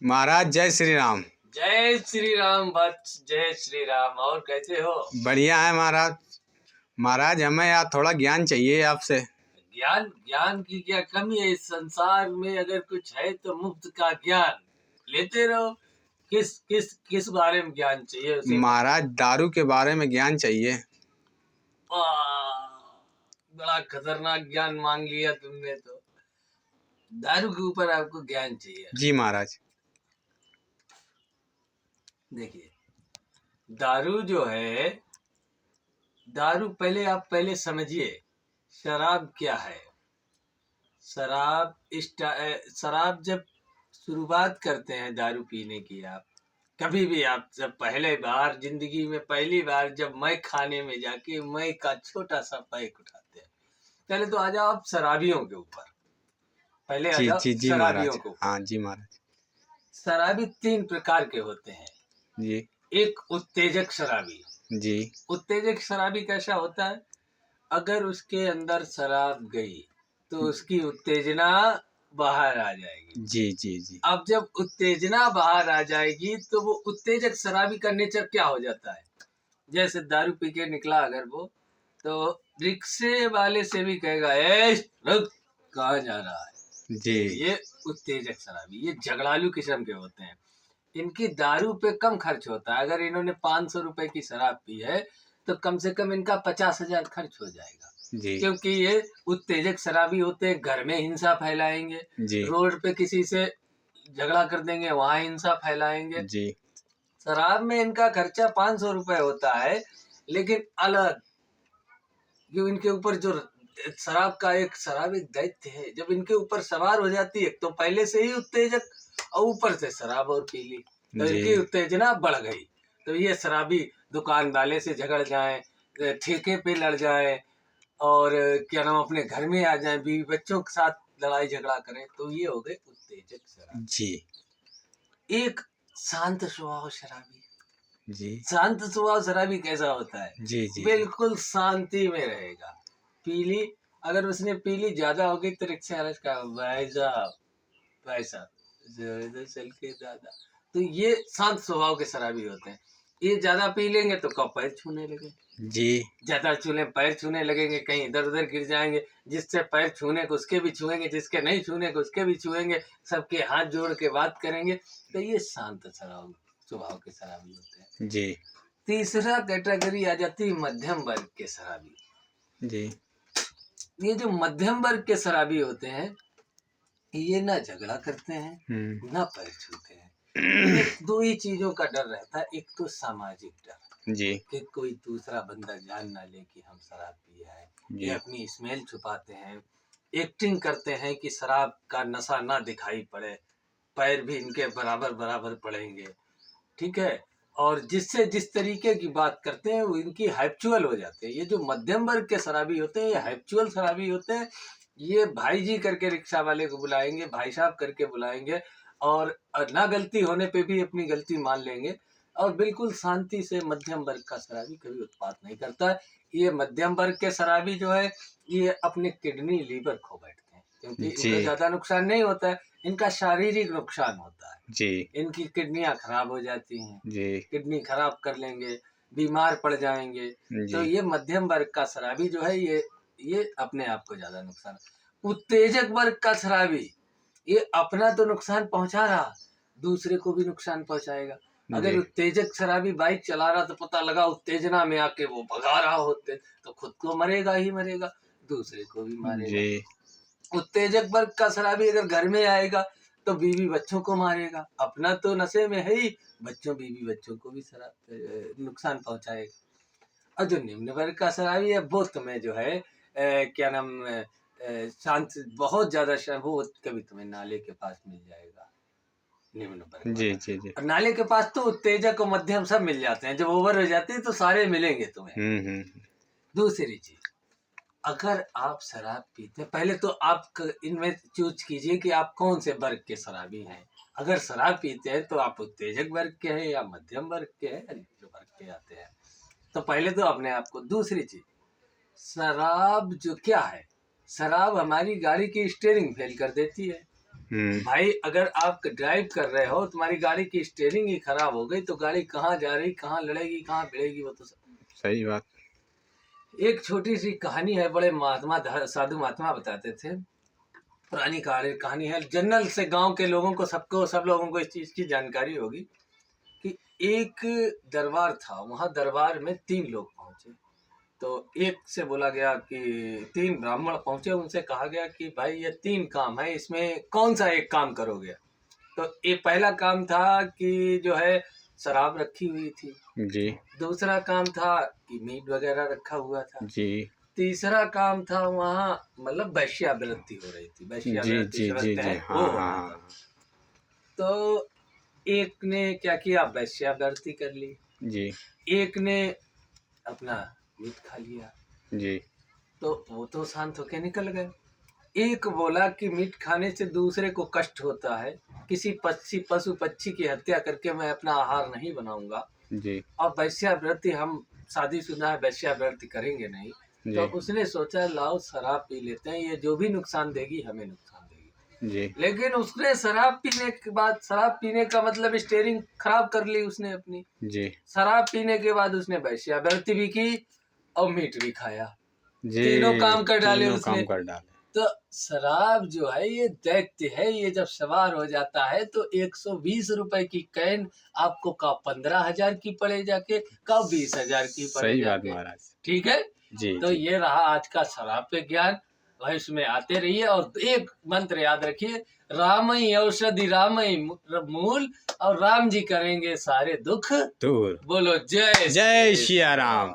महाराज जय श्री राम। जय श्री राम वत्स, जय श्री राम। और कैसे हो? बढ़िया है महाराज। महाराज हमें यार थोड़ा ज्ञान चाहिए आपसे। ज्ञान ज्ञान की क्या कमी है इस संसार में? अगर कुछ है तो मुफ्त का ज्ञान लेते रहो। किस किस किस बारे में ज्ञान चाहिए उसे? महाराज दारू के बारे में ज्ञान चाहिए। बड़ा खतरनाक ज्ञान मांग लिया तुमने तो। दारू के ऊपर आपको ज्ञान चाहिए? जी महाराज। देखिए, दारू जो है, दारू आप पहले समझिए शराब क्या है। शराब जब शुरुआत करते हैं दारू पीने की, आप कभी भी आप जब पहले बार जिंदगी में पहली बार जब मय खाने में जाके मय का छोटा सा पैक उठाते हैं, पहले तो आ जाओ आप शराबियों के ऊपर। पहले आ जी जाओ जी जी शराबियों महाराज। के ऊपर। हाँ जी महाराज। शराबी 3 प्रकार के होते हैं। जी एक उत्तेजक शराबी। जी उत्तेजक शराबी कैसा होता है? अगर उसके अंदर शराब गई तो उसकी उत्तेजना बाहर आ जाएगी। जी जी जी अब जब उत्तेजना बाहर आ जाएगी तो वो उत्तेजक शराबी का नेचर क्या हो जाता है? जैसे दारू पी के निकला अगर वो, तो रिक्शे वाले से भी कहेगा, ए रुक, कहाँ जा रहा है? जी ये उत्तेजक शराबी, ये झगड़ालू किस्म के होते हैं। इनकी दारू पे कम खर्च होता है। अगर इन्होंने 500 रुपए की शराब पी है तो कम से कम इनका 50,000 खर्च हो जाएगा। जी क्योंकि ये उत्तेजक शराबी होते हैं। घर में हिंसा फैलाएंगे, जी रोड पे किसी से झगड़ा कर देंगे, वहां हिंसा फैलाएंगे। जी शराब में इनका खर्चा 500 रुपए होता है, लेकिन अलग जो इनके ऊपर जो शराब एक दैत्य है। जब इनके ऊपर सवार हो जाती है तो पहले से ही उत्तेजक और ऊपर से शराब और पी ली तो जी इनकी उत्तेजना बढ़ गई। तो ये शराबी दुकान वाले से झगड़ जाए, ठेके पे लड़ जाए, और क्या नाम अपने घर में आ जाए, बीवी बच्चों के साथ लड़ाई झगड़ा करें, तो ये हो गए उत्तेजक शराबी। जी एक शांत स्वभाव शराबी। जी शांत स्वभाव शराबी कैसा होता है? जी जी बिल्कुल शांति में रहेगा। पीली अगर उसने पीली ज्यादा होगी तो रिक्शा वाला का भाई साहब, भाई साहब इधर चल के दादा। तो ये शांत स्वभाव के शराबी होते हैं। ये ज्यादा पी लेंगे तो कब पैर छूने लगे, जी ज्यादा पैर छूने लगेंगे, कहीं इधर उधर गिर जाएंगे। जिससे पैर छूने को उसके भी छुएंगे, जिसके नहीं छूने को उसके भी छुएंगे, सबके हाथ जोड़ के बात करेंगे। तो ये शांत स्वभाव के शराबी होते हैं। जी तीसरा कैटेगरी आ जाती है मध्यम वर्ग के शराबी। जी ये जो मध्यम वर्ग के शराबी होते हैं, ये ना झगड़ा करते हैं ना पैर छूते हैं। इन्हें 2 ही चीजों का डर रहता है। एक तो सामाजिक डर जी कि कोई दूसरा बंदा जान ना ले कि हम शराब पिए हैं। ये अपनी स्मेल छुपाते हैं, एक्टिंग करते हैं कि शराब का नशा ना दिखाई पड़े, पैर भी इनके बराबर बराबर पड़ेंगे, ठीक है। और जिससे जिस तरीके की बात करते हैं वो इनकी हैप्चुअल हो जाते हैं। ये जो मध्यम वर्ग के शराबी होते हैं, ये हैप्चुअल शराबी होते हैं। ये भाई जी करके रिक्शा वाले को बुलाएंगे, भाई साहब करके बुलाएंगे, और ना गलती होने पे भी अपनी गलती मान लेंगे। और बिल्कुल शांति से मध्यम वर्ग का शराबी कभी उत्पात नहीं करता है। ये मध्यम वर्ग के शराबी जो है, ये अपने किडनी लीवर खो बैठते हैं, क्योंकि इनको ज्यादा नुकसान नहीं होता है, इनका शारीरिक नुकसान होता है। जी इनकी किडनियां खराब हो जाती हैं, जी किडनी खराब कर लेंगे, बीमार पड़ जाएंगे। तो ये मध्यम वर्ग का शराबी जो है, ये अपने आप को ज्यादा नुकसान। उत्तेजक वर्ग का शराबी, ये अपना तो नुकसान पहुंचा रहा, दूसरे को भी नुकसान पहुंचाएगा। अगर उत्तेजक शराबी बाइक चला रहा तो पता लगा उत्तेजना में आके वो भगा रहा होते, तो खुद को मरेगा ही मरेगा, दूसरे को भी मारेगा। उत्तेजक वर्ग का शराबी अगर घर में आएगा तो बीवी बच्चों को मारेगा। अपना तो नशे में है ही, बीवी बच्चों को भी शराब नुकसान पहुंचाएगा। और जो निम्न वर्ग का शराबी है वो तुम्हें जो है क्या नाम शांत, बहुत ज्यादा वो कभी तुम्हें नाले के पास मिल जाएगा। निम्न वर्ग जी जी जी और नाले के पास तो उत्तेजक और मध्यम सब मिल जाते हैं। जब ओवर हो जाते हैं तो सारे मिलेंगे तुम्हें। दूसरी चीज, अगर आप शराब पीते हैं, पहले तो आप इनमें चूज कीजिए कि आप कौन से वर्ग के शराबी हैं। अगर शराब पीते हैं तो आप उत्तेजक वर्ग के हैं या मध्यम वर्ग के हैं या निम्न वर्ग के आते हैं। तो पहले तो अपने आप को। दूसरी चीज, शराब जो क्या है, शराब हमारी गाड़ी की स्टीयरिंग फेल कर देती है। भाई अगर आप ड्राइव कर रहे हो, तुम्हारी गाड़ी की स्टीयरिंग ही खराब हो गई तो गाड़ी कहाँ जा रही, कहाँ लड़ेगी, कहाँ भिड़ेगी, वो तो सही बात। एक छोटी सी कहानी है, बड़े साधु महात्मा बताते थे, पुरानी कहानी है, जनरल से गांव के लोगों को सब लोगों को इस चीज की जानकारी होगी कि एक दरबार था, वहां दरबार में 3 लोग पहुंचे। तो एक से बोला गया कि 3 ब्राह्मण पहुंचे, उनसे कहा गया कि भाई ये 3 काम है, इसमें कौन सा एक काम करोगे। तो ये पहला काम था कि जो है शराब रखी हुई थी जी। दूसरा काम था कि मीट वगैरह रखा हुआ था जी। तीसरा काम था वहाँ मतलब वैश्यावृत्ति हो रही थी, वैश्यावृत्ति है वो हो रहा था। तो एक ने क्या किया, वैश्यावृत्ति कर ली जी। एक ने अपना मीट खा लिया जी। तो वो तो शांत होके निकल गए। एक बोला कि मीट खाने से दूसरे को कष्ट होता है, किसी पशु पक्षी की हत्या करके मैं अपना आहार नहीं बनाऊंगा जी। और वैश्यावृत्ति हम शादीशुदा है, वैश्यावृत्ति करेंगे नहीं। तो उसने सोचा लाओ शराब पी लेते हैं, ये जो भी नुकसान देगी हमें नुकसान देगी। जी। लेकिन उसने शराब पीने के बाद, शराब पीने का मतलब स्टीयरिंग खराब कर ली उसने अपनी। जी। शराब पीने के बाद उसने वैश्यावृत्ति भी की और मीट भी खाया, तीनों काम कर डाले उसने। तो शराब जो है ये दैत्य है, ये जब सवार हो जाता है तो 120 रुपए की कैन आपको का 15,000 की पड़े जाके, का 20,000 की पड़े जाके। ठीक है जी। तो ये रहा आज का शराब पे ज्ञान। भाई इसमें आते रहिए और एक मंत्र याद रखिए, रामई औषधि रामई मूल, और राम जी करेंगे सारे दुख दूर। बोलो जय जय श्री राम।